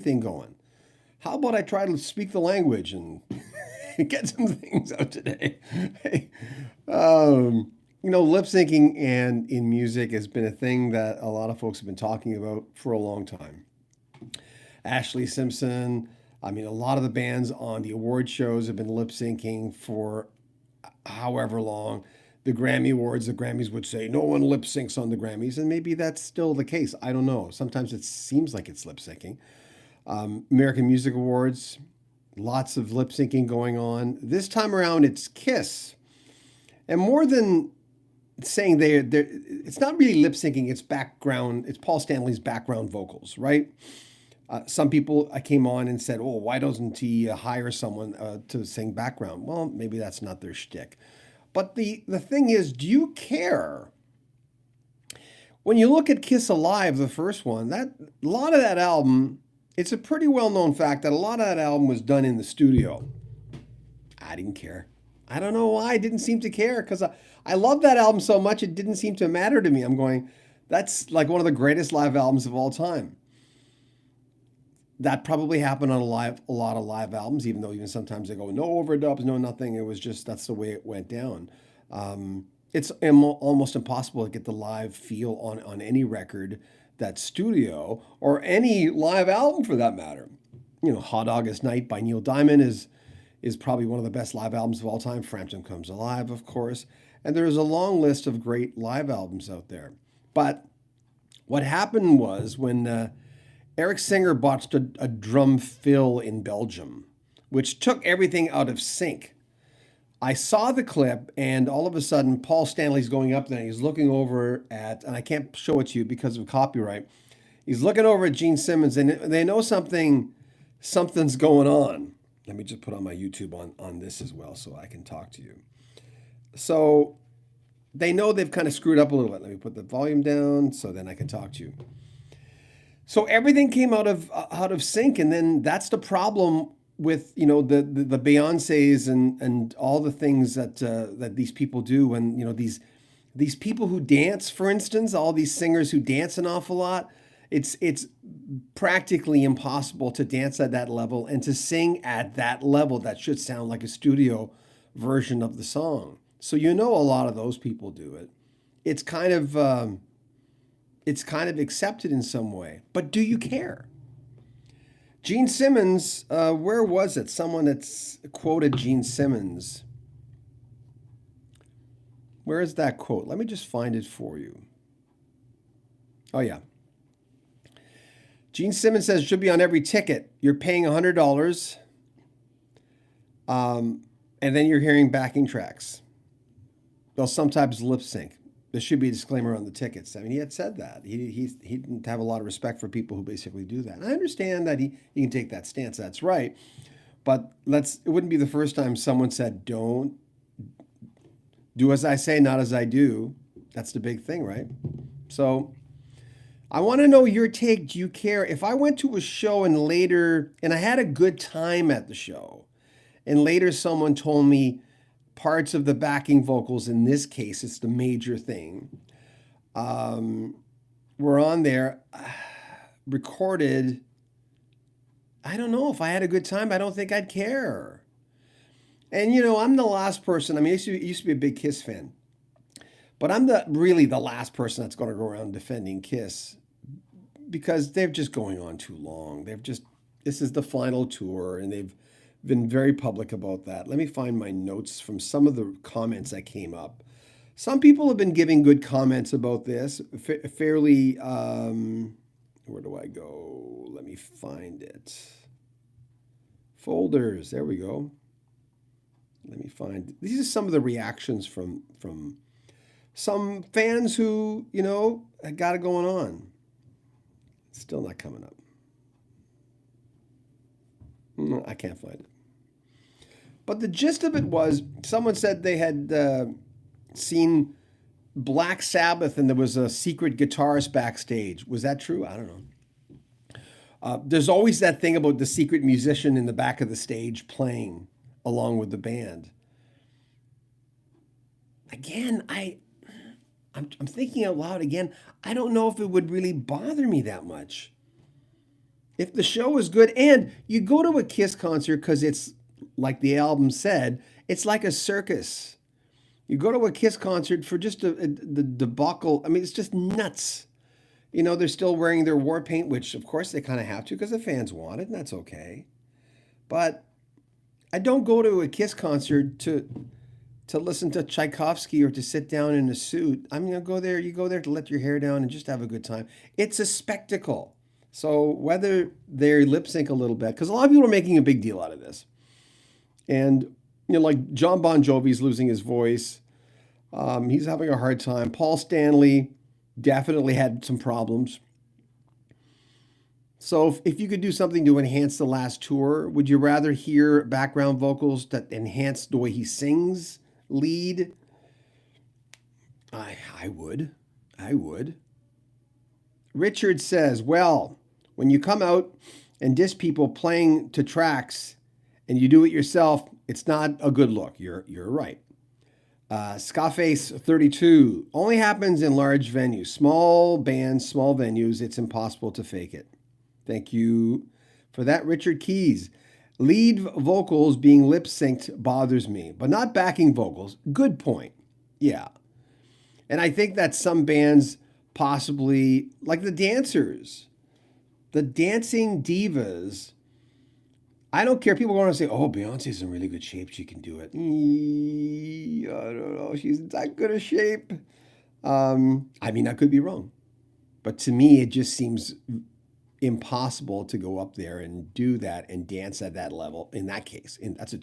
thing going. How about I try to speak the language and get some things out today? Hey, lip syncing and in music has been a thing that a lot of folks have been talking about for a long time. Ashley Simpson, I mean, a lot of the bands on the award shows have been lip syncing for however long. The Grammy Awards, the Grammys would say no one lip syncs on the Grammys, and maybe that's still the case. I don't know. Sometimes it seems like it's lip syncing. American Music Awards, lots of lip syncing going on. This time around, it's Kiss, and more than saying it's not really lip syncing. It's background. It's Paul Stanley's background vocals, right? Some people I came on and said, "Oh, why doesn't he hire someone to sing background?" Well, maybe that's not their shtick. But the thing is, do you care? When you look at Kiss Alive, the first one, that a lot of that album, it's a pretty well known fact that a lot of that album was done in the studio. I didn't care. I don't know why I didn't seem to care because I love that album so much it didn't seem to matter to me. I'm going, that's like one of the greatest live albums of all time. That probably happened on a lot of live albums, even though even sometimes they go no overdubs, no nothing. It was just that's the way it went down. It's almost impossible to get the live feel on any record that's studio or any live album for that matter. Hot August Night by Neil Diamond is probably one of the best live albums of all time. Frampton Comes Alive, of course, and there's a long list of great live albums out there. But what happened was when Eric Singer botched a drum fill in Belgium, which took everything out of sync. I saw the clip, and all of a sudden, Paul Stanley's going up there, and he's looking over at, and I can't show it to you because of copyright. He's looking over at Gene Simmons, and they know something's going on. Let me just put on my YouTube on this as well so I can talk to you. So they know they've kind of screwed up a little bit. Let me put the volume down so then I can talk to you. So everything came out of sync, and then that's the problem with the Beyoncés and all the things that these people do, and these people who dance, for instance, all these singers who dance an awful lot. It's practically impossible to dance at that level and to sing at that level. That should sound like a studio version of the song. So a lot of those people do it. It's kind of accepted in some way. But do you care? Gene Simmons, where was it? Someone that's quoted Gene Simmons. Where is that quote? Let me just find it for you. Oh, yeah. Gene Simmons says it should be on every ticket. You're paying $100, and then you're hearing backing tracks. They'll sometimes lip sync. There should be a disclaimer on the tickets. I mean, he had said that. He didn't have a lot of respect for people who basically do that. And I understand that he can take that stance. That's right. But it wouldn't be the first time someone said, don't do as I say, not as I do. That's the big thing, right? So I want to know your take. Do you care? If I went to a show and I had a good time at the show, and later someone told me parts of the backing vocals, in this case, it's the major thing, were on there, recorded, I don't know. If I had a good time, I don't think I'd care. And, I'm the last person. I mean, I used to be a big Kiss fan. But I'm really the last person that's going to go around defending Kiss because they're just going on too long. This is the final tour, and they've been very public about that. Let me find my notes from some of the comments that came up. Some people have been giving good comments about this, fairly, where do I go? Let me find it. Folders, there we go. Let me find, these are some of the reactions from some fans who, got it going on. It's still not coming up. No, I can't find it. But the gist of it was, someone said they had seen Black Sabbath and there was a secret guitarist backstage. Was that true? I don't know. There's always that thing about the secret musician in the back of the stage playing along with the band. Again, I'm thinking out loud again. I don't know if it would really bother me that much. If the show is good, and you go to a Kiss concert because it's like the album said, it's like a circus. You go to a Kiss concert for just the debacle. I mean, it's just nuts. They're still wearing their war paint, which of course they kind of have to because the fans want it, and that's okay. But I don't go to a Kiss concert to listen to Tchaikovsky or to sit down in a suit. I'm gonna go there. You go there to let your hair down and just have a good time. It's a spectacle. So whether they lip sync a little bit, because a lot of people are making a big deal out of this, and like John Bon Jovi's losing his voice. He's having a hard time. Paul Stanley definitely had some problems. So if you could do something to enhance the last tour, would you rather hear background vocals that enhance the way he sings lead? I would. I would. Richard says, well, when you come out and diss people playing to tracks and you do it yourself, it's not a good look. You're right. Scarface 32 only happens in large venues, small bands, small venues. It's impossible to fake it. Thank you for that, Richard Keys. Lead vocals being lip synced bothers me, but not backing vocals. Good point. Yeah. And I think that some bands possibly, like the dancers, the dancing divas, I don't care. People are going to say, oh, Beyonce's in really good shape. She can do it. I don't know. She's in that good a shape. I mean, I could be wrong. But to me, it just seems impossible to go up there and do that and dance at that level in that case. And that's a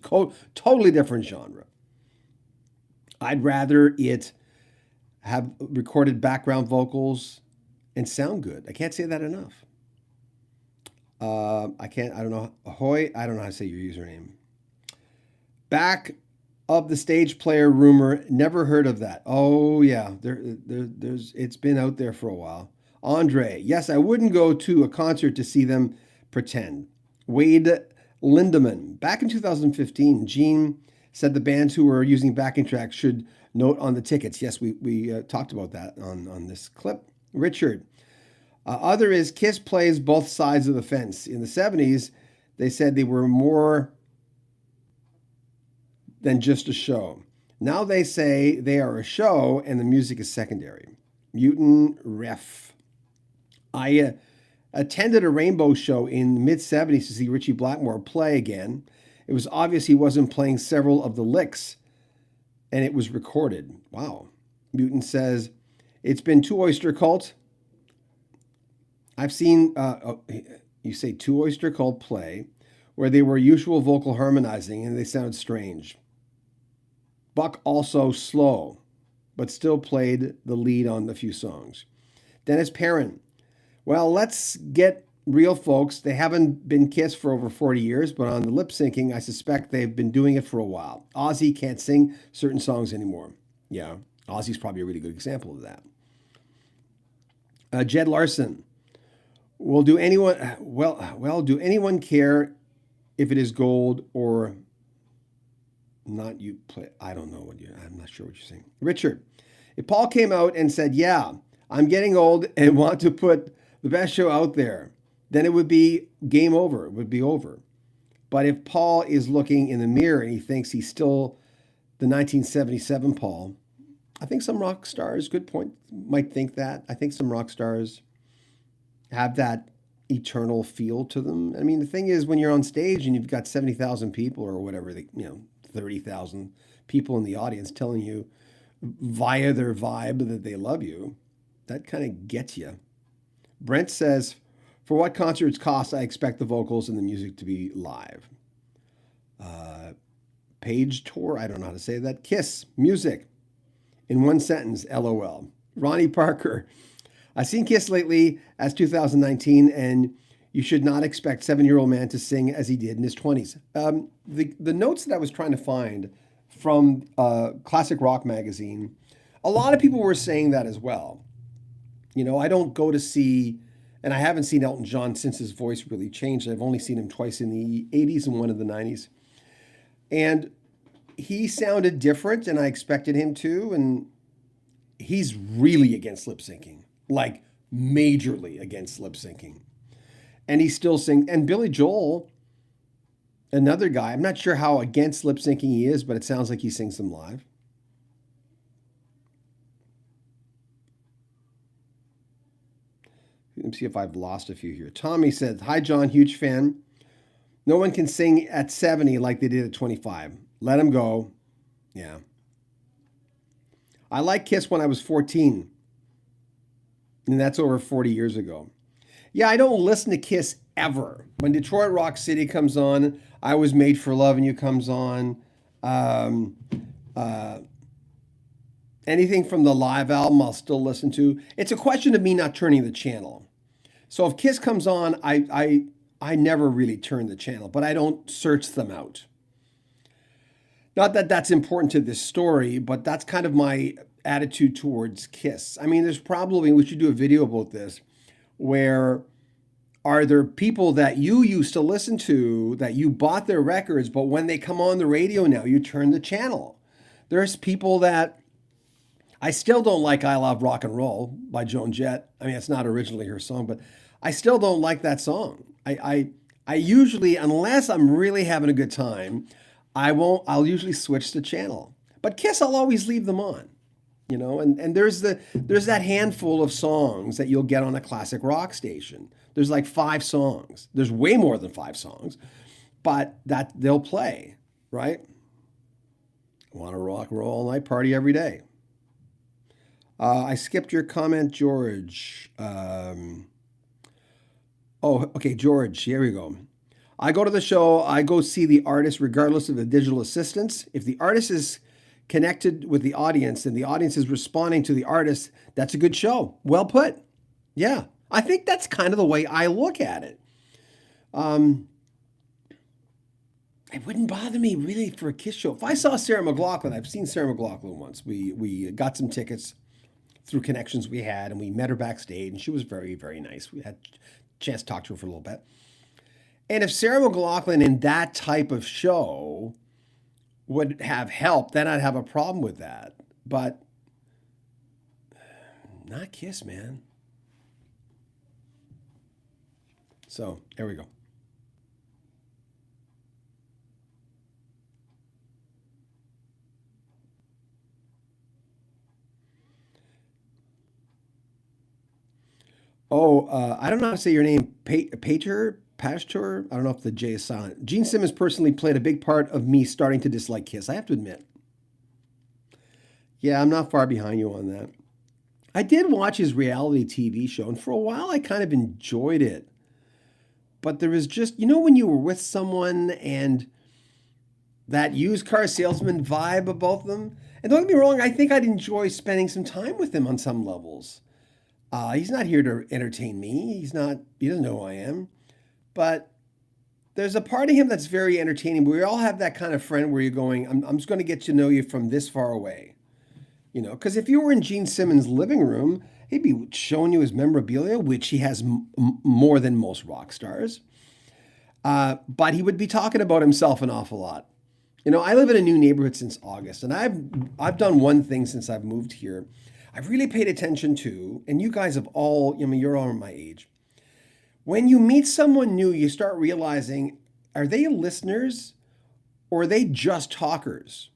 totally different genre. I'd rather it have recorded background vocals and sound good. I can't say that enough. I don't know. Ahoy, I don't know how to say your username. Back of the stage player rumor, never heard of that. Oh yeah, there's it's been out there for a while. Andre, yes, I wouldn't go to a concert to see them pretend. Wade Lindemann, back in 2015, Gene said the bands who were using backing tracks should note on the tickets. Yes, we talked about that on this clip. Richard, other is Kiss plays both sides of the fence. In the 70s, they said they were more than just a show. Now they say they are a show and the music is secondary. Mutant Ref. I attended a Rainbow show in the mid-70s to see Richie Blackmore play again. It was obvious he wasn't playing several of the licks, and it was recorded. Wow. Mutant says, it's been Two Oyster Cult. I've seen, you say Two Oyster Cult play, where they were usual vocal harmonizing, and they sounded strange. Buck also slow, but still played the lead on a few songs. Dennis Perrin. Well, let's get real, folks. They haven't been Kiss for over 40 years, but on the lip syncing, I suspect they've been doing it for a while. Ozzy can't sing certain songs anymore. Yeah, Ozzy's probably a really good example of that. Jed Larson. Well, do anyone care if it is gold or not? You play. I don't know I'm not sure what you're saying. Richard, if Paul came out and said, yeah, I'm getting old and want to put the best show out there, then it would be game over. It would be over. But if Paul is looking in the mirror and he thinks he's still the 1977 Paul, I think some rock stars, good point, might think that. I think some rock stars have that eternal feel to them. I mean, the thing is, when you're on stage and you've got 70,000 people or whatever, 30,000 people in the audience telling you via their vibe that they love you, that kind of gets you. Brent says, for what concerts cost, I expect the vocals and the music to be live. Page Tour, I don't know how to say that. Kiss, music, in one sentence, LOL. Ronnie Parker, I've seen Kiss lately as 2019, and you should not expect 7-year-old man to sing as he did in his 20s. The notes that I was trying to find from Classic Rock magazine, a lot of people were saying that as well. I don't go to see, and I haven't seen Elton John since his voice really changed. I've only seen him twice in the 80s and one in the 90s. And he sounded different, and I expected him to, and he's really against lip syncing, like majorly against lip syncing. and he still sings. And Billy Joel, another guy, I'm not sure how against lip syncing he is, but it sounds like he sings them live. Let me see if I've lost a few here. Tommy says, "Hi, John, huge fan. No one can sing at 70 like they did at 25. Let them go." Yeah. I liked Kiss when I was 14, and that's over 40 years ago. Yeah, I don't listen to Kiss ever. When Detroit Rock City comes on, I Was Made for Loving You comes on. Um, uh, Anything from the live album, I'll still listen to. It's a question of me not turning the channel. So if Kiss comes on, I never really turn the channel, but I don't search them out. Not that that's important to this story, but that's kind of my attitude towards Kiss. I mean, there's probably, we should do a video about this, where are there people that you used to listen to, that you bought their records, but when they come on the radio now, you turn the channel. There's people that, I still don't like I Love Rock and Roll by Joan Jett. I mean, it's not originally her song, but I still don't like that song. I usually, unless I'm really having a good time, I'll usually switch the channel. But Kiss, I'll always leave them on. And there's that handful of songs that you'll get on a classic rock station. There's like 5 songs. There's way more than 5 songs, but that they'll play, right? Want to rock, roll all night, party every day. I skipped your comment, George. Okay, George, here we go. I go to the show, I go see the artist regardless of the digital assistance. If the artist is connected with the audience and the audience is responding to the artist, that's a good show. Well put. Yeah, I think that's kind of the way I look at it. It wouldn't bother me really for a Kiss show. If I saw Sarah McLachlan, I've seen Sarah McLachlan once. We got some tickets through connections we had, and we met her backstage, and she was very, very nice. We had a chance to talk to her for a little bit. And if Sarah McLachlan in that type of show would have help, then I'd have a problem with that. But not Kiss, man. So there we go. I don't know how to say your name. Pastor? I don't know if the J is silent. Gene Simmons personally played a big part of me starting to dislike Kiss, I have to admit. Yeah, I'm not far behind you on that. I did watch his reality TV show, and for a while I kind of enjoyed it. But there was just, when you were with someone and that used car salesman vibe about them. And don't get me wrong, I think I'd enjoy spending some time with him on some levels. He's not here to entertain me. He doesn't know who I am. But there's a part of him that's very entertaining. But we all have that kind of friend where you're going, I'm just going to get to know you from this far away. Because if you were in Gene Simmons' living room, he'd be showing you his memorabilia, which he has more than most rock stars. But he would be talking about himself an awful lot. I live in a new neighborhood since August, and I've done one thing since I've moved here. I've really paid attention to, and you guys have all, you're all my age. When you meet someone new, you start realizing, are they listeners or are they just talkers?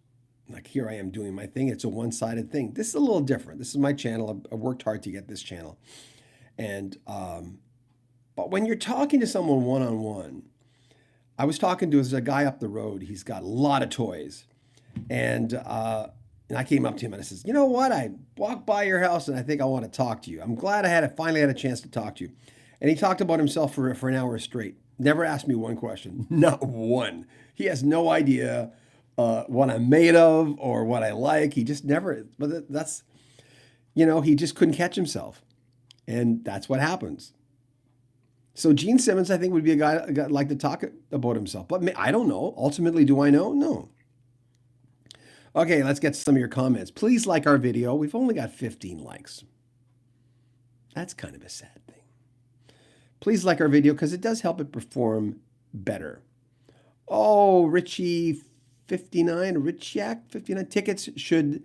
Like here I am doing my thing. It's a one-sided thing. This is a little different. This is my channel. I've worked hard to get this channel. And, but when you're talking to someone one-on-one, I was talking to a guy up the road. He's got a lot of toys. And I came up to him and I says, you know what? I walked by your house and I think I want to talk to you. I'm glad I finally had a chance to talk to you. And he talked about himself for an hour straight. Never asked me one question. Not one. He has no idea what I'm made of or what I like. He just never, but that's, he just couldn't catch himself. And that's what happens. So Gene Simmons, I think, would be a guy that'd like to talk about himself. But I don't know. Ultimately, do I know? No. Okay, let's get some of your comments. Please like our video. We've only got 15 likes. That's kind of a sad thing. Please like our video because it does help it perform better. Oh, Richie 59, Richiak 59. Tickets should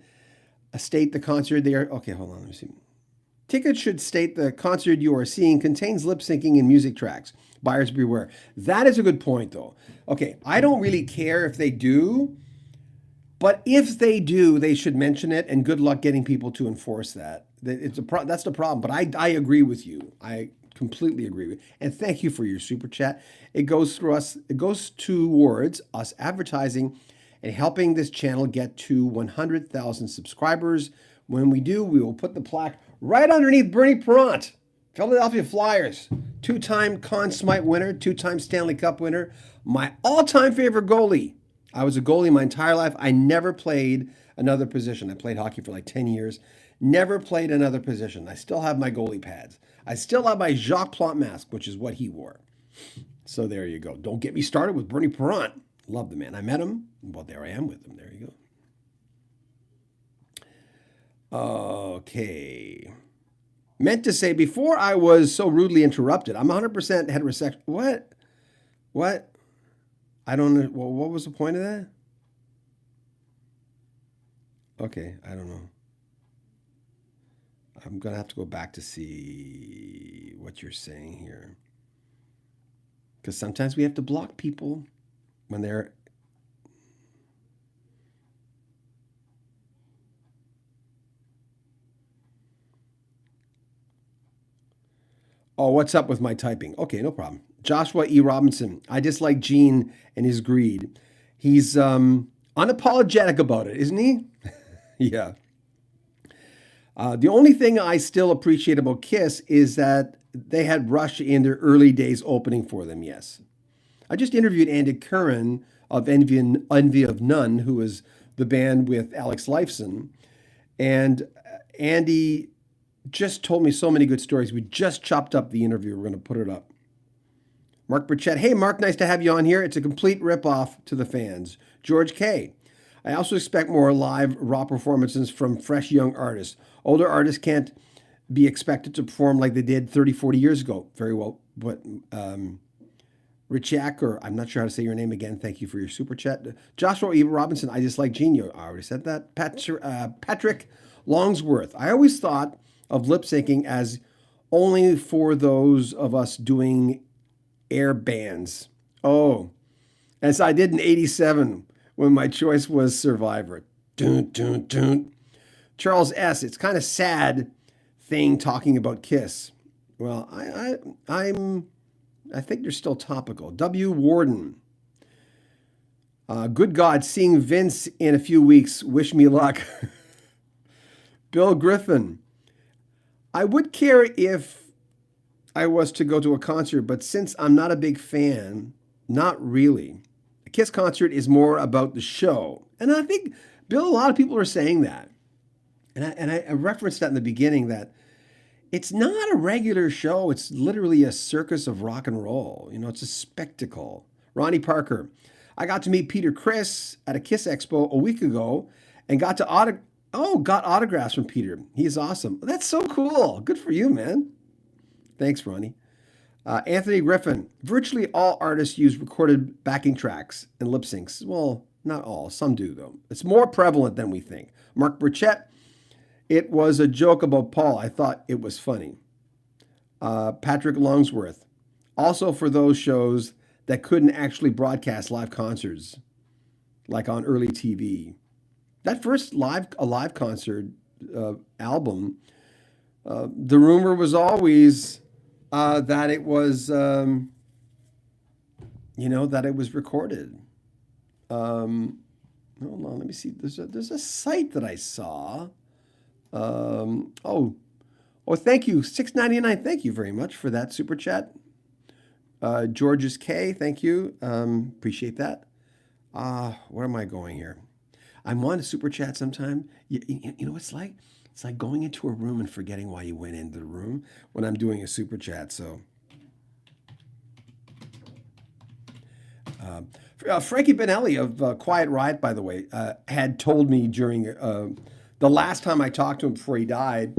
state the concert there. Okay, hold on. Let me see. Tickets should state the concert you are seeing contains lip syncing and music tracks. Buyers beware. That is a good point, though. Okay, I don't really care if they do, but if they do, they should mention it. And good luck getting people to enforce that. That's the problem. But I agree with you. I completely agree with. And thank you for your super chat. It goes through us. It goes towards us advertising and helping this channel get to 100,000 subscribers. When we do, we will put the plaque right underneath Bernie Perrant, Philadelphia Flyers, two-time Conn Smythe winner, two-time Stanley Cup winner, my all-time favorite goalie. I was a goalie my entire life. I never played another position. I played hockey for like 10 years. Never played another position. I still have my goalie pads. I still have my Jacques Plante mask, which is what he wore. So there you go. Don't get me started with Bernie Perrant. Love the man. I met him. Well, there I am with him. There you go. Okay. Meant to say, before I was so rudely interrupted, I'm 100% heterosexual. What? What? I don't know. Well, what was the point of that? Okay, I don't know. I'm going to have to go back to see what you're saying here. Because sometimes we have to block people when they're. Oh, what's up with my typing? Okay, no problem. Joshua E. Robinson. I dislike Gene and his greed. He's unapologetic about it, isn't he? Yeah. The only thing I still appreciate about Kiss is that they had Rush in their early days opening for them, yes. I just interviewed Andy Curran of Envy of None, who was the band with Alex Lifeson. And Andy just told me so many good stories. We just chopped up the interview. We're going to put it up. Mark Burchett. Hey, Mark, nice to have you on here. It's a complete ripoff to the fans. George K. I also expect more live raw performances from fresh young artists. Older artists can't be expected to perform like they did 30, 40 years ago. Very well. But Richak, or I'm not sure how to say your name again. Thank you for your super chat. Joshua E. Robinson. I just like Genio. I already said that. Patrick Longsworth. I always thought of lip syncing as only for those of us doing air bands. Oh, as I did in '87 when my choice was Survivor. Dun, dun, dun. Charles S. It's kind of sad thing talking about Kiss. Well, I think they're still topical. W. Warden. Good God, seeing Vince in a few weeks. Wish me luck. Bill Griffin. I would care if I was to go to a concert, but since I'm not a big fan, not really. A Kiss concert is more about the show. And I think, Bill, a lot of people are saying that. And I referenced that in the beginning, that it's not a regular show. It's literally a circus of rock and roll. You know, it's a spectacle. Ronnie Parker. I got to meet Peter Criss at a Kiss Expo a week ago and got autographs from Peter. He's awesome. That's so cool. Good for you, man. Thanks, Ronnie. Anthony Griffin. Virtually all artists use recorded backing tracks and lip syncs. Well, not all. Some do, though. It's more prevalent than we think. Mark Burchett. It was a joke about Paul. I thought it was funny. Patrick Longsworth. Also for those shows that couldn't actually broadcast live concerts, like on early TV. That first live concert album, the rumor was always that it was, that it was recorded. Hold on, let me see. There's a site that I saw. Thank you, $6.99. Thank you very much for that super chat. George's K, thank you. Appreciate that. Where am I going here? I'm on a super chat sometime. You know what it's like? It's like going into a room and forgetting why you went into the room when I'm doing a super chat. So, Frankie Benelli of Quiet Riot, by the way, had told me during the last time I talked to him before he died.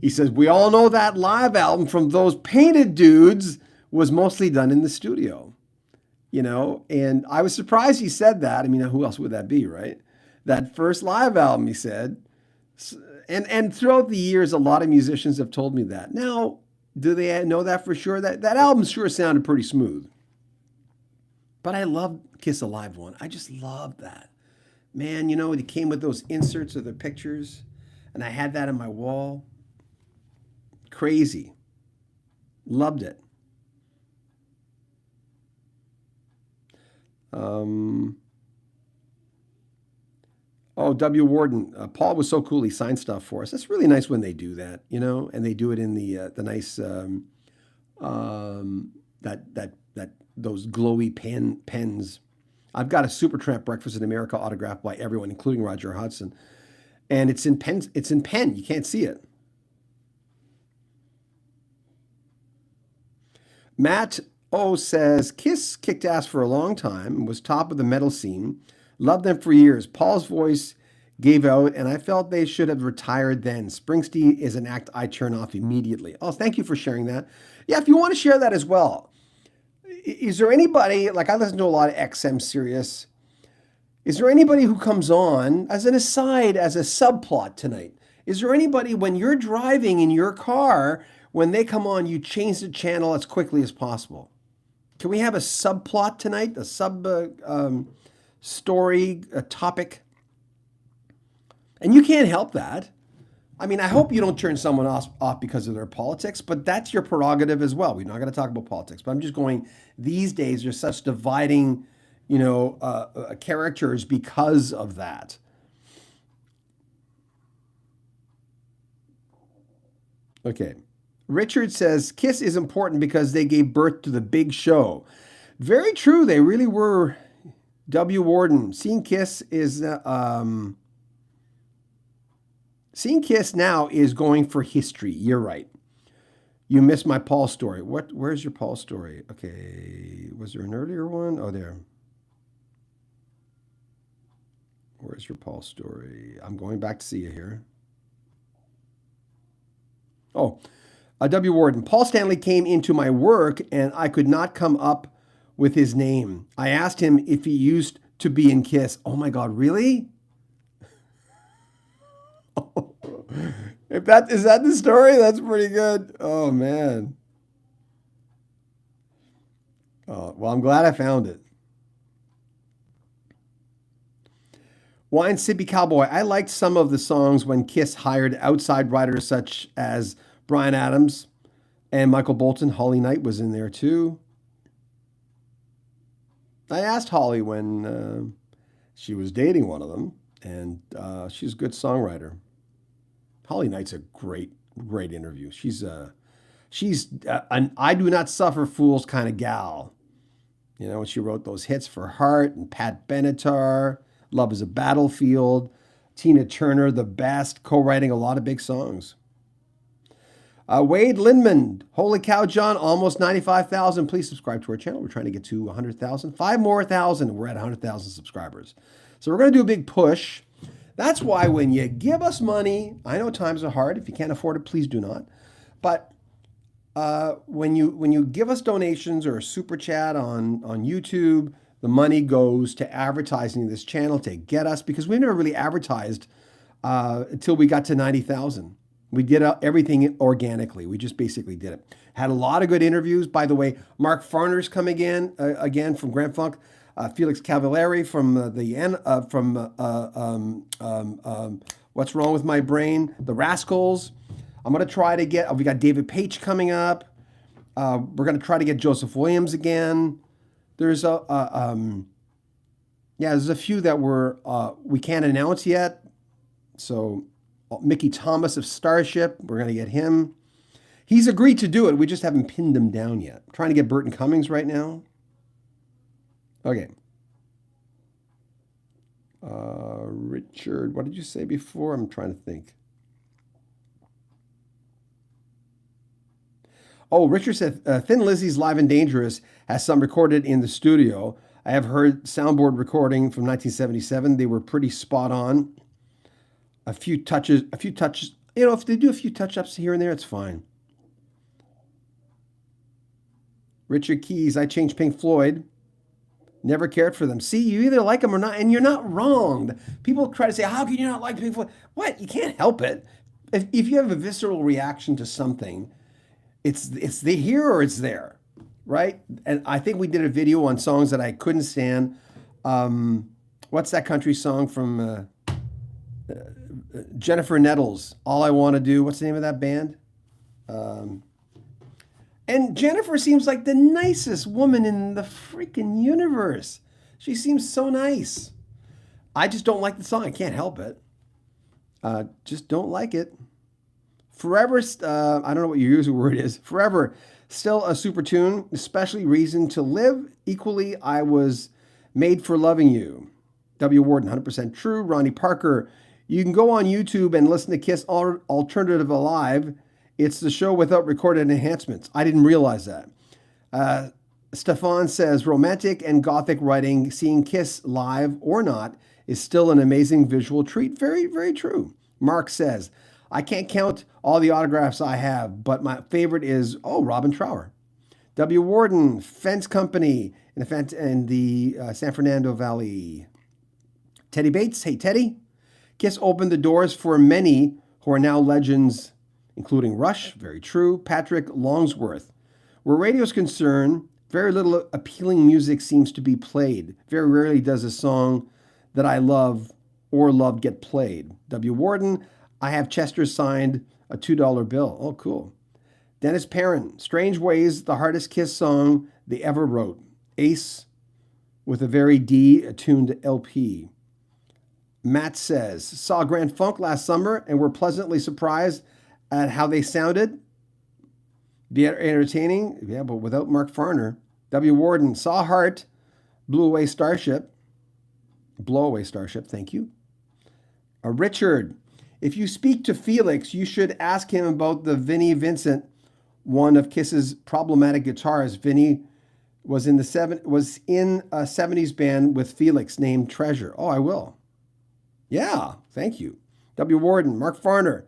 He says, we all know that live album from those painted dudes was mostly done in the studio. And I was surprised he said that. I mean, who else would that be, right? That first live album, he said. And throughout the years, a lot of musicians have told me that. Now, do they know that for sure? That album sure sounded pretty smooth. But I love Kiss Alive one. I just love that. Man, it came with those inserts of the pictures, and I had that on my wall. Crazy. Loved it. W. Warden, Paul was so cool. He signed stuff for us. That's really nice when they do that, and they do it in the nice that those glowy pens. I've got a Supertramp Breakfast in America autographed by everyone, including Roger Hudson, and it's in pen. It's in pen. You can't see it. Matt O says Kiss kicked ass for a long time and was top of the metal scene. Loved them for years. Paul's voice gave out, and I felt they should have retired then. Springsteen is an act I turn off immediately. Oh, thank you for sharing that. Yeah, if you want to share that as well. Is there anybody, like I listen to a lot of XM Sirius, is there anybody who comes on as an aside, as a subplot tonight? Is there anybody when you're driving in your car, when they come on, you change the channel as quickly as possible? Can we have a subplot tonight, a story, a topic? And you can't help that. I mean, I hope you don't turn someone off because of their politics, but that's your prerogative as well. We're not going to talk about politics, but I'm just going, these days there's such dividing, characters because of that. Okay. Richard says, Kiss is important because they gave birth to the big show. Very true. They really were. W. Warden, seeing Kiss now is going for history. You're right. You missed my Paul story. Where's your Paul story? Okay. Was there an earlier one? Oh, there. Where's your Paul story? I'm going back to see you here. Oh, W. Warden. Paul Stanley came into my work and I could not come up with his name. I asked him if he used to be in Kiss. Oh my God, really? Is that the story? That's pretty good. Oh man. Oh, well, I'm glad I found it. Wine Sippy Cowboy. I liked some of the songs when Kiss hired outside writers such as Bryan Adams and Michael Bolton. Holly Knight was in there too. I asked Holly when she was dating one of them, and she's a good songwriter. Holly Knight's a great interview. She's an I do not suffer fools kind of gal. When she wrote those hits for Heart and Pat Benatar, Love is a Battlefield, Tina Turner, the best, co-writing a lot of big songs. Wade Lindman, holy cow, John, almost 95,000. Please subscribe to our channel. We're trying to get to 100,000. 5 more thousand, we're at 100,000 subscribers. So we're going to do a big push. That's why when you give us money, I know times are hard. If you can't afford it, please do not. But when you give us donations or a super chat on YouTube, the money goes to advertising this channel to get us, because we never really advertised until we got to 90,000. We did everything organically. We just basically did it. Had a lot of good interviews. By the way, Mark Farner's coming again from Grand Funk. Felix Cavallari from What's Wrong with My Brain? The Rascals. I'm going to try to get, we got David Page coming up. We're going to try to get Joseph Williams again. There's there's a few that we can't announce yet. So Mickey Thomas of Starship, we're going to get him. He's agreed to do it. We just haven't pinned him down yet. I'm trying to get Burton Cummings right now. Okay. Richard, what did you say before? I'm trying to think. Oh, Richard said, Thin Lizzy's Live and Dangerous has some recorded in the studio. I have heard soundboard recording from 1977. They were pretty spot on. A few touches. If they do a few touch-ups here and there, it's fine. Richard Keys, I changed Pink Floyd. Never cared for them. See, you either like them or not, and you're not wrong. People try to say, how can you not like Pink Floyd? What? You can't help it. if you have a visceral reaction to something, it's the here or it's there, right? And I think we did a video on songs that I couldn't stand. What's that country song from Jennifer Nettles? All I Want to Do. What's the name of that band? And Jennifer seems like the nicest woman in the freaking universe. She seems so nice. I just don't like the song. I can't help it. Just don't like it. Forever, I don't know what your usual word is. Forever, still a super tune, especially Reason to Live. Equally, I was made for loving you. W. Warden, 100% true. Ronnie Parker, you can go on YouTube and listen to Kiss Alternative Alive. It's the show without recorded enhancements. I didn't realize that. Stefan says, romantic and gothic writing, seeing Kiss live or not, is still an amazing visual treat. Very, very true. Mark says, I can't count all the autographs I have, but my favorite is, Robin Trower. W. Warden, Fence Company in the San Fernando Valley. Teddy Bates, hey Teddy. Kiss opened the doors for many who are now legends, including Rush, very true. Patrick Longsworth. Where radio's concerned, very little appealing music seems to be played. Very rarely does a song that I love or loved get played. W. Warden, I have Chester signed a $2 bill. Oh, cool. Dennis Perrin, Strange Ways, the hardest Kiss song they ever wrote. Ace with a very D-attuned LP. Matt says, saw Grand Funk last summer and were pleasantly surprised at how they sounded. Be entertaining, yeah, but without Mark Farner. W. Warden, saw Heart, Blow Away Starship, thank you. Richard, if you speak to Felix, you should ask him about the Vinnie Vincent, one of Kiss's problematic guitars. Vinnie was in a 70s band with Felix named Treasure. Oh, I will. Yeah, thank you. W. Warden, Mark Farner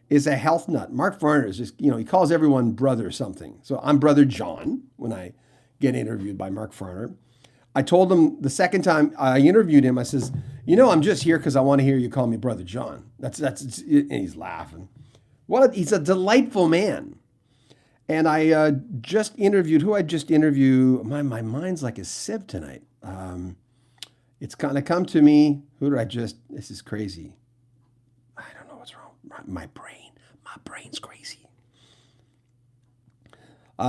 is a health nut. Mark Farner is just, he calls everyone brother something. So I'm Brother John when I get interviewed by Mark Farner. I told him the second time I interviewed him, I says, I'm just here because I want to hear you call me Brother John. And he's laughing. He's a delightful man. And I just interviewed, my mind's like a sieve tonight. It's kind of come to me. This is crazy. I don't know what's wrong. My brain's crazy.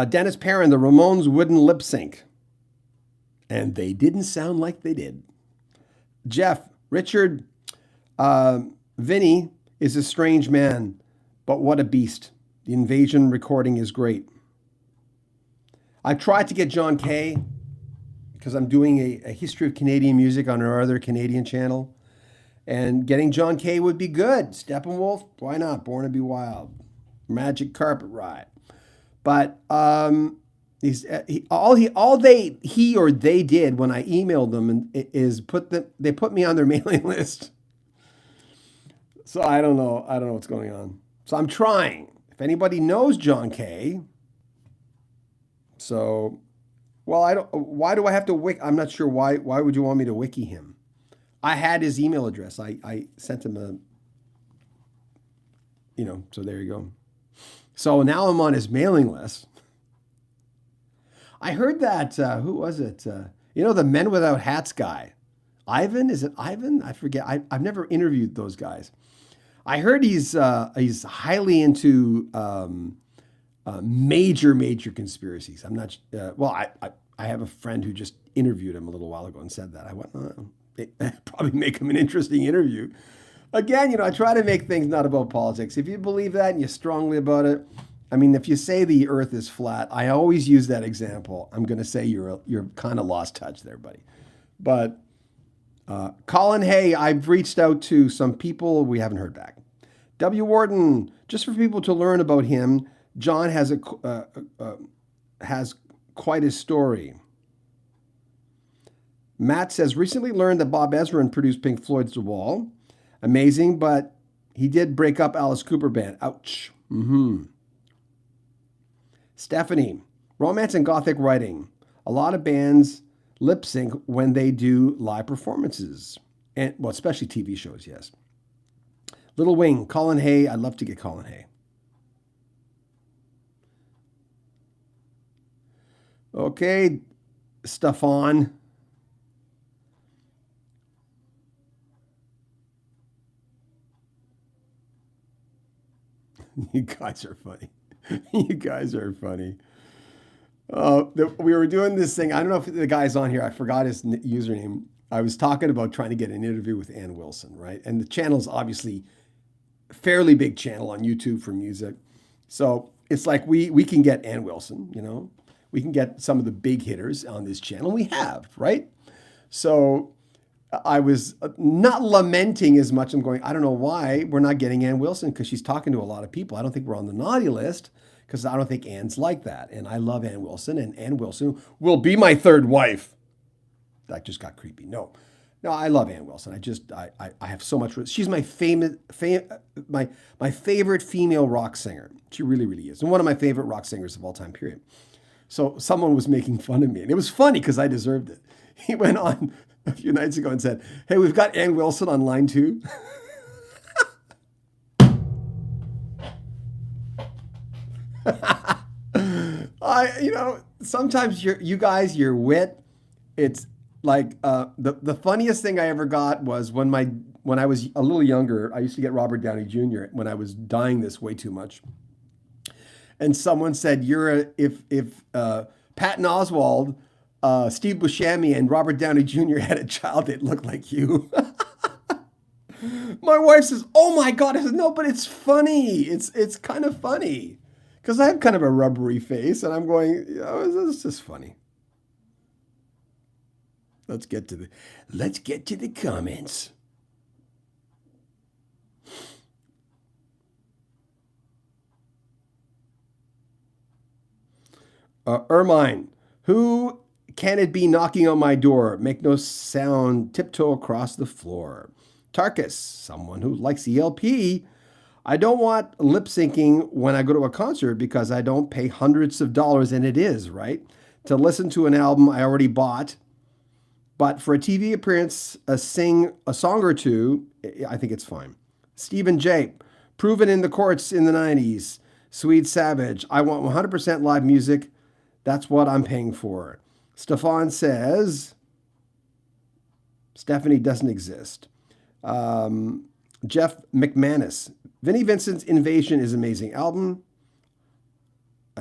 Dennis Perrin, the Ramones wouldn't lip sync. And they didn't sound like they did. Jeff, Richard, Vinny is a strange man, but what a beast. The Invasion recording is great. I tried to get John Kay because I'm doing a history of Canadian music on our other Canadian channel. And getting John Kay would be good. Steppenwolf, why not? Born to be Wild. Magic Carpet Ride. But he or they did when I emailed them is they put me on their mailing list. So I don't know what's going on. So I'm trying. If anybody knows John Kay, why do I have to wiki? I'm not sure why would you want me to wiki him? I had his email address. I sent him so there you go. So now I'm on his mailing list. I heard that, who was it? The Men Without Hats guy. Ivan? Is it Ivan? I forget. I've never interviewed those guys. I heard he's highly into major conspiracies. I'm not, I have a friend who just interviewed him a little while ago and said that. I went, probably make him an interesting interview. Again, I try to make things not about politics. If you believe that and you're strongly about it, if you say the earth is flat, I always use that example. I'm going to say you're kind of lost touch there, buddy. But Colin Hay, I've reached out to some people. We haven't heard back. W. Warden, just for people to learn about him, John has quite a story. Matt says, recently learned that Bob Ezrin produced Pink Floyd's The Wall. Amazing, but he did break up Alice Cooper Band. Ouch. Stephanie, romance and gothic writing. A lot of bands lip sync when they do live performances. And especially TV shows, yes. Little Wing, Colin Hay. I'd love to get Colin Hay. Okay, Stefan. You guys are funny. You guys are funny. We were doing this thing. I don't know if the guy's on here. I forgot his username. I was talking about trying to get an interview with Ann Wilson, right? And the channel's obviously a fairly big channel on YouTube for music. So it's like we can get Ann Wilson, you know, we can get some of the big hitters on this channel. We have, right? So I was not lamenting as much. I'm going, I don't know why we're not getting Ann Wilson, because she's talking to a lot of people. I don't think we're on the naughty list, because I don't think Ann's like that. And I love Ann Wilson, and Ann Wilson will be my third wife. That just got creepy. No, I love Ann Wilson. I have so much. She's my my favorite female rock singer. She really, really is. And one of my favorite rock singers of all time, period. So someone was making fun of me, and it was funny because I deserved it. He went on a few nights ago and said, "Hey, we've got Ann Wilson on line 2." Sometimes you guys, your wit, it's like the funniest thing I ever got was when I was a little younger. I used to get Robert Downey Jr. when I was dying this way too much, and someone said, if Patton Oswalt, Steve Buscemi, and Robert Downey Jr. had a child, it looked like you. My wife says, "Oh my God!" I said, "No, but it's funny. It's kind of funny." Because I have kind of a rubbery face, and I'm going, it's just funny. Let's get to the comments. Ermine, who can it be knocking on my door? Make no sound, tiptoe across the floor. Tarkus, someone who likes ELP. I don't want lip syncing when I go to a concert because I don't pay hundreds of dollars, and it is, right, to listen to an album I already bought. But for a TV appearance, sing a song or two, I think it's fine. Stephen J., proven in the courts in the 90s. Swede Savage, I want 100% live music. That's what I'm paying for. Stefan says, Stephanie doesn't exist. Jeff McManus, Vinnie Vincent's Invasion is an amazing album.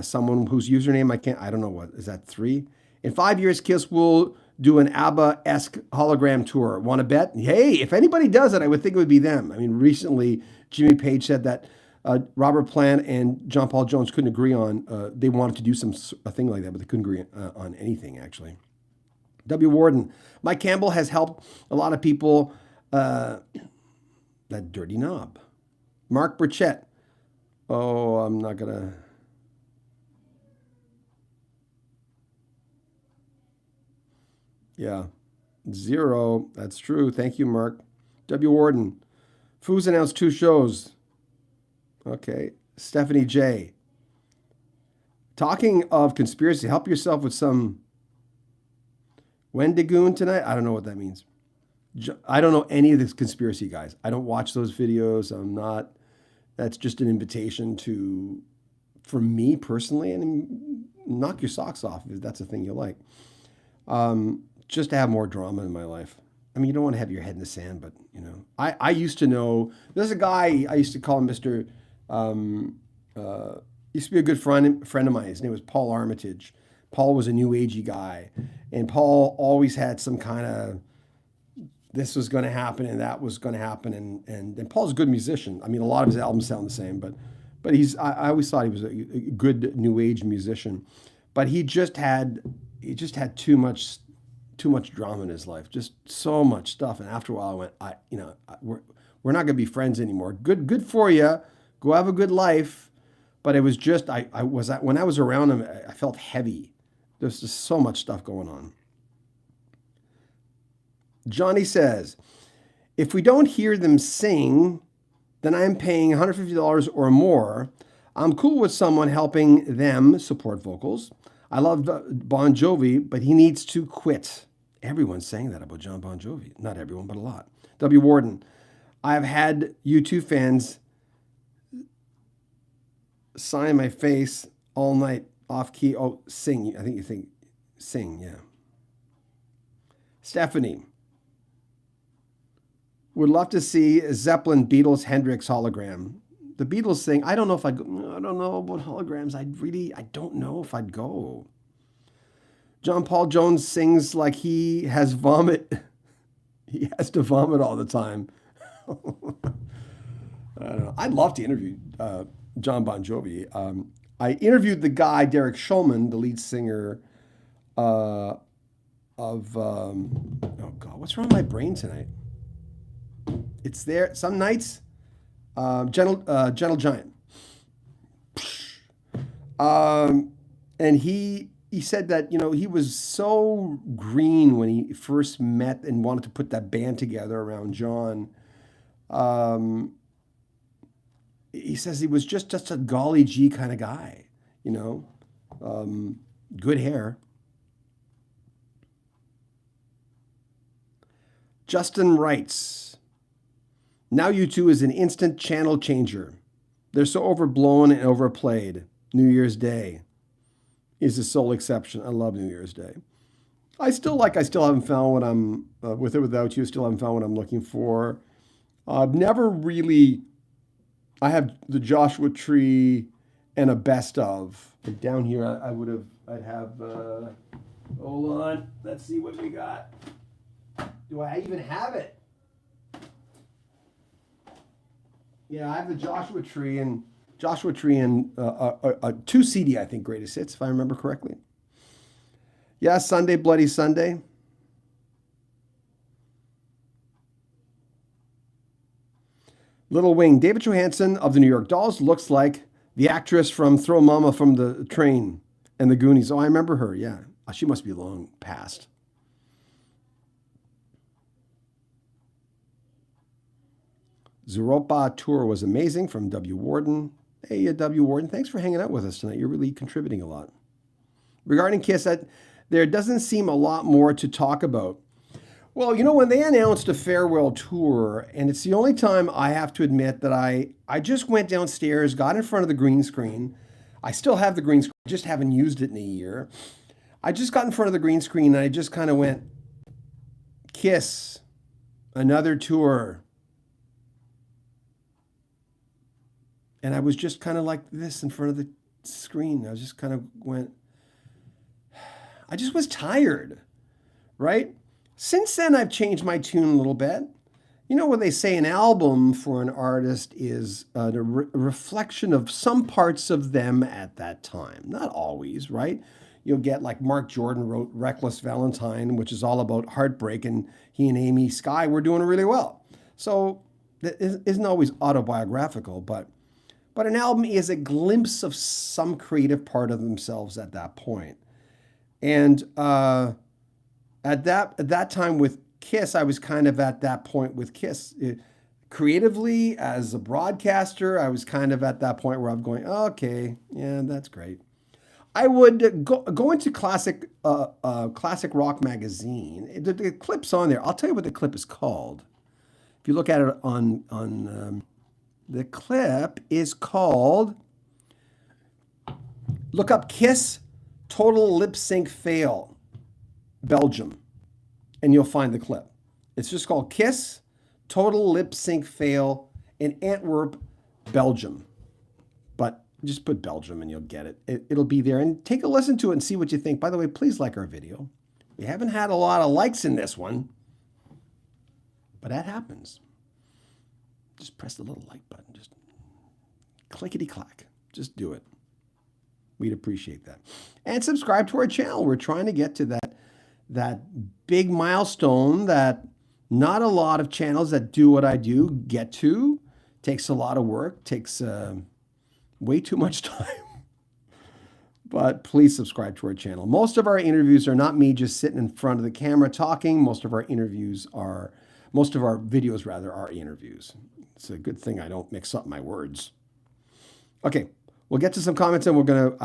Someone whose username I don't know what, is that 3? In 5 years, Kiss will do an ABBA-esque hologram tour. Want to bet? Hey, if anybody does it, I would think it would be them. I mean, recently, Jimmy Page said that Robert Plant and John Paul Jones couldn't agree on, they wanted to do a thing like that, but they couldn't agree on anything, actually. W. Warden, Mike Campbell has helped a lot of people, that dirty knob. Mark Burchett, oh, I'm not going to... Yeah, 0. That's true. Thank you, Mark. W. Warden. Foos announced 2 shows. Okay. Stephanie J. Talking of conspiracy, help yourself with some Wendigoon tonight. I don't know what that means. I don't know any of this conspiracy guys. I don't watch those videos. I'm not. That's just an invitation for me personally, and knock your socks off if that's a thing you like. Just to have more drama in my life. I mean, you don't want to have your head in the sand, but, I used to know, there's a guy, I used to call him Mr., used to be a good friend of mine. His name was Paul Armitage. Paul was a new agey guy, and Paul always had some kind of, this was going to happen and that was going to happen, and Paul's a good musician. I mean, a lot of his albums sound the same, but I always thought he was a good new age musician, but he just had too much drama in his life, just so much stuff. And after a while, I went, we're not going to be friends anymore. Good for you. Go have a good life. But it was just, when I was around him, I felt heavy. There's just so much stuff going on. Johnny says, if we don't hear them sing, then I'm paying $150 or more. I'm cool with someone helping them support vocals. I love Bon Jovi, but he needs to quit. Everyone's saying that about John Bon Jovi. Not everyone, but a lot. W. Warden, I've had U2 fans sign my face all night off key. Oh, sing. I think you think sing, yeah. Stephanie would love to see Zeppelin, Beatles, Hendrix hologram. The Beatles thing, I don't know if I don't know about holograms. I don't know if I'd go. John Paul Jones sings like he has vomit. He has to vomit all the time. I don't know. I'd love to interview John Bon Jovi. I interviewed the guy, Derek Schulman, the lead singer of, oh God, what's wrong with my brain tonight? It's there. Some nights, Gentle Giant. And he said that, he was so green when he first met and wanted to put that band together around John. He says he was just a golly gee kind of guy, good hair. Justin writes, now U2 is an instant channel changer. They're so overblown and overplayed. New Year's Day is the sole exception. I love New Year's Day. I still haven't found what I'm, with or without you, still haven't found what I'm looking for. I've never really, I have the Joshua Tree and a best of. But down here, I'd have, hold on, let's see what we got. Do I even have it? Yeah, I have the Joshua Tree and a 2 CD, I think, greatest hits, if I remember correctly. Yeah, Sunday, Bloody Sunday. Little Wing, David Johansen of the New York Dolls looks like the actress from Throw Mama from the Train and the Goonies. Oh, I remember her, yeah. She must be long past. Zuropa tour was amazing from W. Warden. Hey, W. Warden, thanks for hanging out with us tonight. You're really contributing a lot. Regarding Kiss, there doesn't seem a lot more to talk about. Well, when they announced a farewell tour, and it's the only time I have to admit that I just went downstairs, got in front of the green screen. I still have the green screen, just haven't used it in a year. I just got in front of the green screen and I just kind of went, Kiss, another tour. And I was just kind of like this in front of the screen. I was just kind of I just was tired, right? Since then, I've changed my tune a little bit. When they say an album for an artist is a reflection of some parts of them at that time. Not always, right? You'll get like Mark Jordan wrote Reckless Valentine, which is all about heartbreak, and he and Amy Skye were doing really well. So it isn't always autobiographical, but an album is a glimpse of some creative part of themselves at that point. And at that time with Kiss, I was kind of at that point with Kiss. Creatively, as a broadcaster, I was kind of at that point where I'm going, okay, yeah, that's great. I would go into classic rock magazine. The clip's on there. I'll tell you what the clip is called. If you look at it on the clip is called, look up Kiss Total Lip Sync Fail, Belgium, and you'll find the clip. It's just called Kiss Total Lip Sync Fail in Antwerp, Belgium. But just put Belgium and you'll get it. It'll be there. And take a listen to it and see what you think. By the way, please like our video. We haven't had a lot of likes in this one, but that happens. Just press the little like button. Just clickety-clack. Just do it. We'd appreciate that. And subscribe to our channel. We're trying to get to that big milestone that not a lot of channels that do what I do get to. Takes a lot of work. Takes way too much time. But please subscribe to our channel. Most of our interviews are not me just sitting in front of the camera talking. Most of our videos are interviews. It's a good thing I don't mix up my words. Okay, we'll get to some comments and we're gonna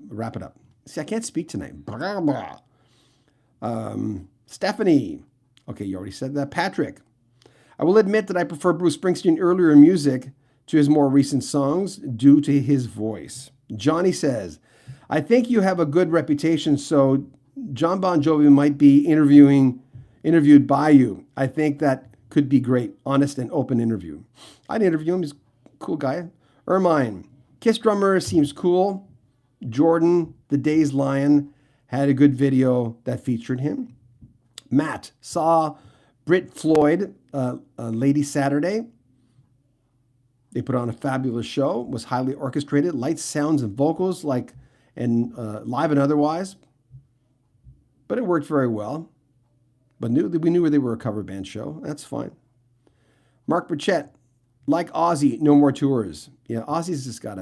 wrap it up. See, I can't speak tonight. Blah, blah. Stephanie. Okay, you already said that. Patrick. I will admit that I prefer Bruce Springsteen earlier music to his more recent songs due to his voice. Johnny says, I think you have a good reputation, so John Bon Jovi might be interviewed by you. I think that could be great, honest and open interview. I'd interview him. He's a cool guy. Ermine, Kiss drummer seems cool. Jordan, the Day's Lion, had a good video that featured him. Matt saw Brit Floyd, Lady Saturday. They put on a fabulous show. Was highly orchestrated, lights, sounds, and vocals, live and otherwise. But it worked very well. But we knew they were a cover band show. That's fine. Mark Burchett, like Ozzy, no more tours. Yeah, Ozzy's just got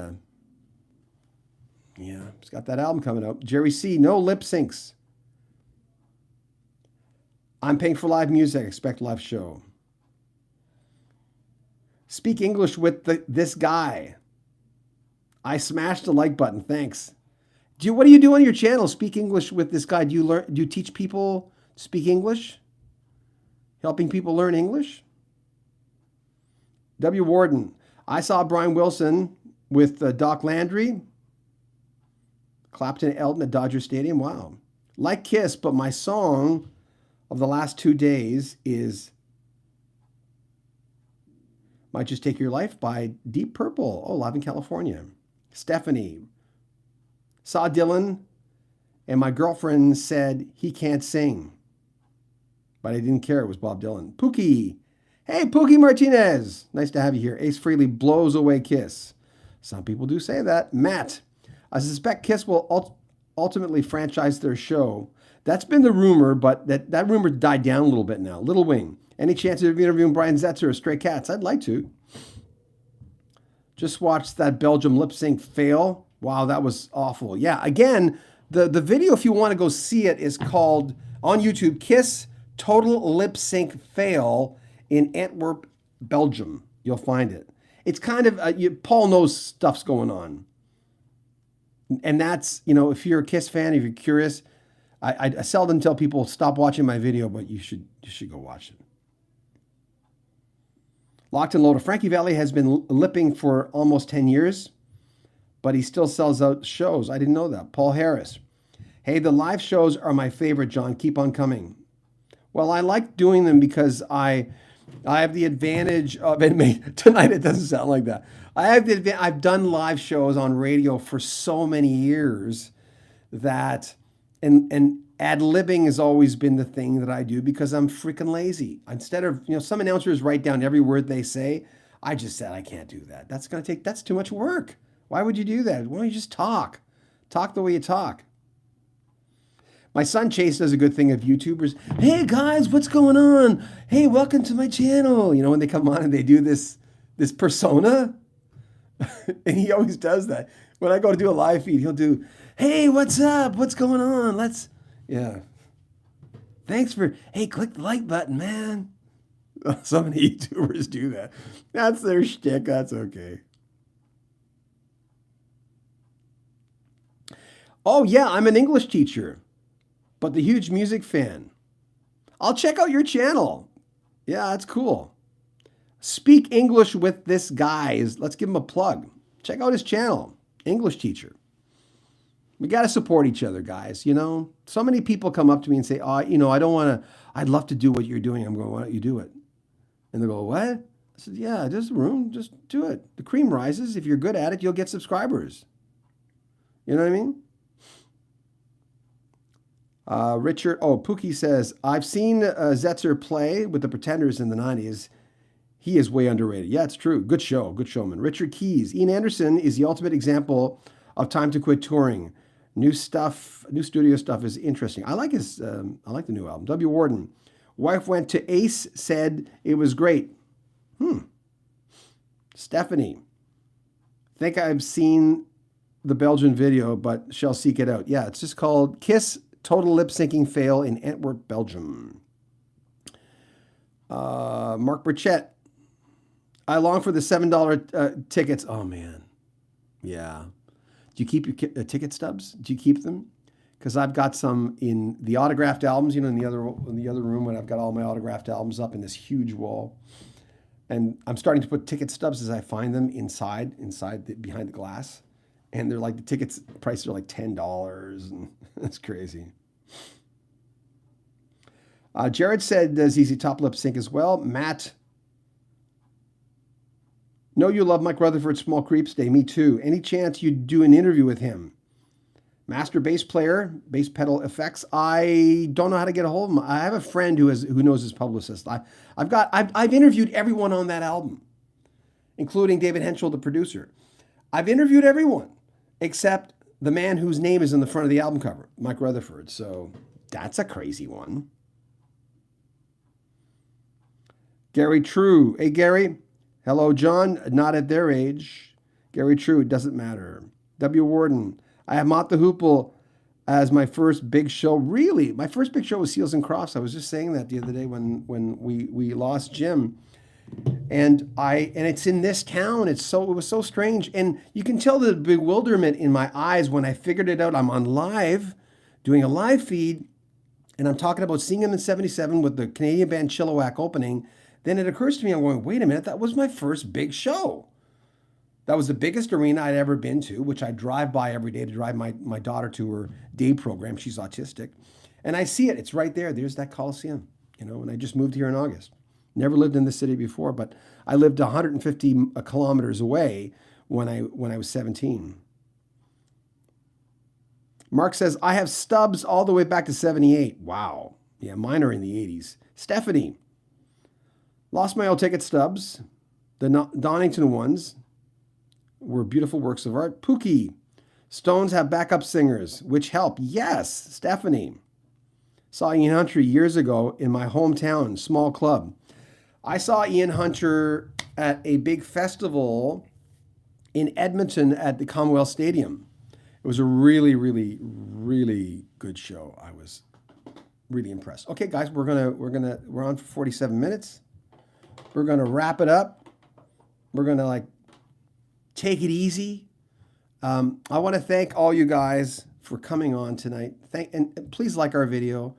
he's got that album coming out. Jerry C, no lip syncs. I'm paying for live music. Expect live show. Speak English with this guy. I smashed the like button. Thanks. What do you do on your channel? Speak English with this guy. Do you teach people to speak English? Helping people learn English? W. Warden. I saw Brian Wilson with Doc Landry. Clapton Elton at Dodger Stadium. Wow. Like Kiss, but my song of the last 2 days is Might Just Take Your Life by Deep Purple. Oh, live in California. Stephanie. Saw Dylan, and my girlfriend said he can't sing. But I didn't care. It was Bob Dylan. Pookie. Hey, Pookie Martinez. Nice to have you here. Ace Frehley blows away Kiss. Some people do say that. Matt. I suspect Kiss will ultimately franchise their show. That's been the rumor, but that rumor died down a little bit now. Little Wing. Any chance of interviewing Brian Setzer of Stray Cats? I'd like to. Just watched that Belgium lip sync fail. Wow, that was awful. Yeah, again, the video, if you want to go see it, is called, on YouTube, Kiss Total Lip Sync Fail in Antwerp, Belgium. You'll find it. It's kind of, Paul knows stuff's going on. And that's, if you're a Kiss fan, if you're curious, I seldom tell people stop watching my video, but you should go watch it. Locked and Loaded. Frankie Valli has been lipping for almost 10 years, but he still sells out shows. I didn't know that. Paul Harris. Hey, the live shows are my favorite, John. Keep on coming. Well, I like doing them because I have the advantage of it. Tonight it doesn't sound like that. I've done live shows on radio for so many years that and ad-libbing has always been the thing that I do because I'm freaking lazy. Instead of, some announcers write down every word they say. I just said I can't do that. That's too much work. Why would you do that? Why don't you just talk? Talk the way you talk. My son Chase does a good thing of YouTubers. Hey guys, what's going on? Hey, welcome to my channel. When they come on and they do this persona. And he always does that. When I go to do a live feed, he'll do, hey, what's up? What's going on? Yeah. Hey, click the like button, man. So many YouTubers do that. That's their shtick. That's okay. Oh, yeah, I'm an English teacher, but the huge music fan. I'll check out your channel. Yeah, that's cool. Speak English with this guy. Let's give him a plug. Check out his channel. English teacher. We got to support each other, guys. So many people come up to me and say, I don't want to, I'd love to do what you're doing. I'm going, why don't you do it? And they go, what? I said, yeah, there's room. Just do it. The cream rises. If you're good at it, you'll get subscribers. You know what I mean? Richard, Pookie says, I've seen Setzer play with the Pretenders in the 90s. He is way underrated. Yeah, it's true. Good show. Good showman. Richard Keys. Ian Anderson is the ultimate example of time to quit touring. New studio stuff is interesting. I like the new album. W. Warden. Wife went to Ace, said it was great. Stephanie. Think I've seen the Belgian video, but shall seek it out. Yeah, it's just called Kiss Total Lip Syncing Fail in Antwerp, Belgium. Mark Burchett. I long for the $7 tickets. Oh, man. Yeah. Do you keep your ticket stubs? Do you keep them? because I've got some in the autographed albums, in the other room when I've got all my autographed albums up in this huge wall. And I'm starting to put ticket stubs as I find them behind the glass. And they're like, the tickets prices are like $10, and that's crazy. Jared said ZZ Top lip sync as well. Matt, know you love Mike Rutherford's Small Creeps Day. Me too. Any chance you'd do an interview with him? Master bass player, bass pedal effects. I don't know how to get a hold of him. I have a friend who knows his publicist. I've interviewed everyone on that album, including David Henschel, the producer. I've interviewed everyone except the man whose name is in the front of the album cover, Mike Rutherford. So that's a crazy one. Gary True. Hey, Gary. Hello, John. Not at their age. Gary True. It doesn't matter. W. Warden. I have Mott the Hoople as my first big show. Really? My first big show was Seals and Crofts. I was just saying that the other day when we lost Jim. And it's in this town. It was so strange. And you can tell the bewilderment in my eyes when I figured it out. I'm on live, doing a live feed, and I'm talking about seeing him in 77 with the Canadian band Chilliwack opening. Then it occurs to me, I'm going, wait a minute, that was my first big show. That was the biggest arena I'd ever been to, which I drive by every day to drive my daughter to her day program. She's autistic. And I see it. It's right there. There's that Coliseum, and I just moved here in August. Never lived in the city before, but I lived 150 kilometers away when I was 17. Mark says, I have stubs all the way back to 78. Wow. Yeah, mine are in the 80s. Stephanie. Lost my old ticket stubs. The Donington ones were beautiful works of art. Pookie. Stones have backup singers, which help. Yes, Stephanie. Saw Ian Hunter years ago in my hometown, small club. I saw Ian Hunter at a big festival in Edmonton at the Commonwealth Stadium. It was a really, really, really good show. I was really impressed. Okay, guys, we're on for 47 minutes. We're gonna wrap it up. We're gonna take it easy. I want to thank all you guys for coming on tonight. And please like our video.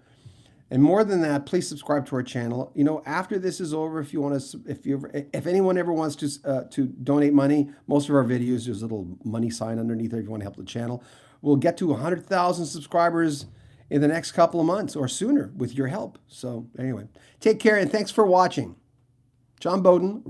And more than that, please subscribe to our channel. After this is over, if anyone ever wants to donate money, most of our videos, there's a little money sign underneath there if you want to help the channel. We'll get to 100,000 subscribers in the next couple of months or sooner with your help. So anyway, take care and thanks for watching. John Beaudin.